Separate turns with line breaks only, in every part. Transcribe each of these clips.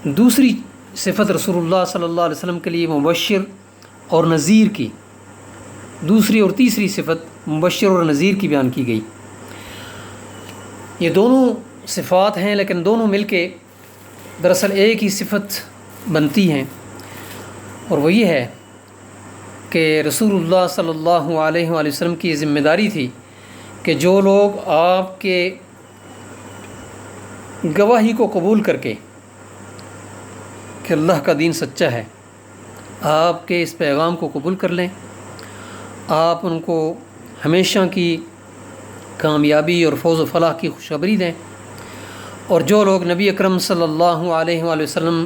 دوسری صفت رسول اللہ صلی اللہ علیہ وسلم کے لیے مبشر اور نذیر کی، دوسری اور تیسری صفت مبشر اور نذیر کی بیان کی گئی۔ یہ دونوں صفات ہیں لیکن دونوں مل کے دراصل ایک ہی صفت بنتی ہیں، اور وہ یہ ہے کہ رسول اللہ صلی اللہ علیہ وآلہ وسلم کی ذمہ داری تھی کہ جو لوگ آپ کے گواہی کو قبول کر کے کہ اللہ کا دین سچا ہے، آپ کے اس پیغام کو قبول کر لیں، آپ ان کو ہمیشہ کی کامیابی اور فوز و فلاح کی خوشخبری دیں، اور جو لوگ نبی اکرم صلی اللہ علیہ وآلہ وسلم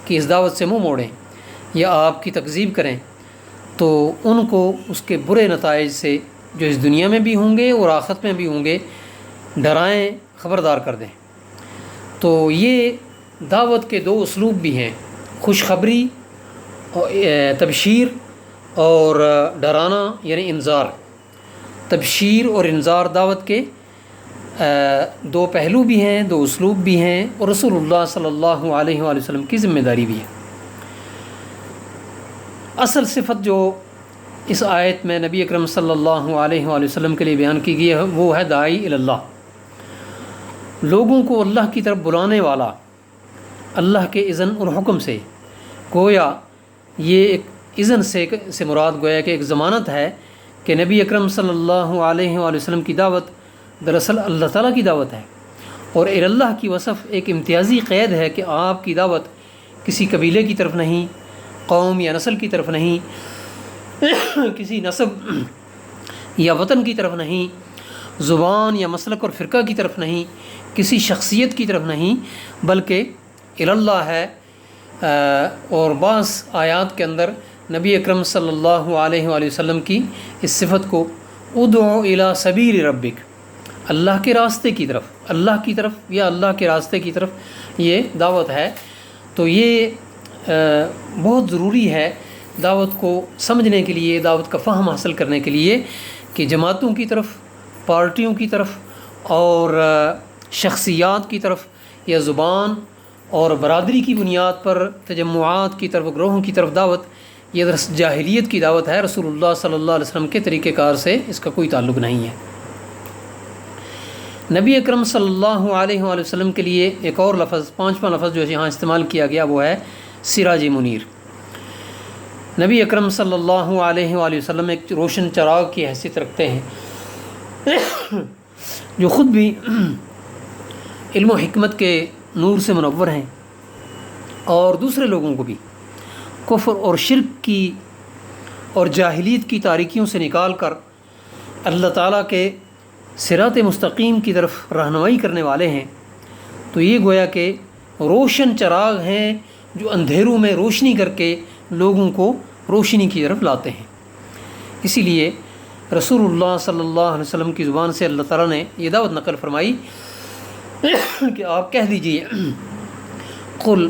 کی اس دعوت سے منہ موڑیں یا آپ کی تکذیب کریں تو ان کو اس کے برے نتائج سے جو اس دنیا میں بھی ہوں گے اور آخرت میں بھی ہوں گے ڈرائیں، خبردار کر دیں۔ تو یہ دعوت کے دو اسلوب بھی ہیں، خوشخبری، تبشیر اور ڈرانا یعنی انذار۔ تبشیر اور انذار دعوت کے دو پہلو بھی ہیں، دو اسلوب بھی ہیں، اور رسول اللہ صلی اللہ علیہ وآلہ وسلم کی ذمہ داری بھی ہے۔ اصل صفت جو اس آیت میں نبی اکرم صلی اللہ علیہ وآلہ وسلم کے لیے بیان کی گئی ہے وہ ہے داعی الی اللہ، لوگوں کو اللہ کی طرف بلانے والا، اللہ کے اذن اور حکم سے۔ گویا یہ ایک اذن سے مراد گویا کہ ایک ضمانت ہے کہ نبی اکرم صلی اللہ علیہ وآلہ وسلم کی دعوت دراصل اللہ تعالیٰ کی دعوت ہے، اور الی اللہ کی وصف ایک امتیازی قید ہے کہ آپ کی دعوت کسی قبیلے کی طرف نہیں، قوم یا نسل کی طرف نہیں، کسی نسب یا وطن کی طرف نہیں، زبان یا مسلک اور فرقہ کی طرف نہیں، کسی شخصیت کی طرف نہیں، بلکہ الی اللہ ہے۔ اور بعض آیات کے اندر نبی اکرم صلی اللہ علیہ وآلہ وسلم کی اس صفت کو ادعو الی سبیل ربک، اللہ کے راستے کی طرف، اللہ کی طرف یا اللہ کے راستے کی طرف یہ دعوت ہے۔ تو یہ بہت ضروری ہے دعوت کو سمجھنے کے لیے، دعوت کا فہم حاصل کرنے کے لیے، کہ جماعتوں کی طرف، پارٹیوں کی طرف اور شخصیات کی طرف یا زبان اور برادری کی بنیاد پر تجمعات کی طرف، گروہوں کی طرف دعوت، یہ جاہلیت کی دعوت ہے، رسول اللہ صلی اللہ علیہ وسلم کے طریقہ کار سے اس کا کوئی تعلق نہیں ہے۔ نبی اکرم صلی اللہ علیہ وآلہ وسلم کے لیے ایک اور لفظ، پانچواں لفظ جو یہاں استعمال کیا گیا وہ ہے سراج منیر۔ نبی اکرم صلی اللہ علیہ وآلہ وسلم ایک روشن چراغ کی حیثیت رکھتے ہیں جو خود بھی علم و حکمت کے نور سے منور ہیں، اور دوسرے لوگوں کو بھی کفر اور شرک کی اور جاہلیت کی تاریکیوں سے نکال کر اللہ تعالیٰ کے صراط مستقیم کی طرف رہنمائی کرنے والے ہیں۔ تو یہ گویا کہ روشن چراغ ہیں جو اندھیروں میں روشنی کر کے لوگوں کو روشنی کی طرف لاتے ہیں۔ اسی لیے رسول اللہ صلی اللہ علیہ وسلم کی زبان سے اللہ تعالیٰ نے یہ دعوت نقل فرمائی کہ آپ کہہ دیجئے قل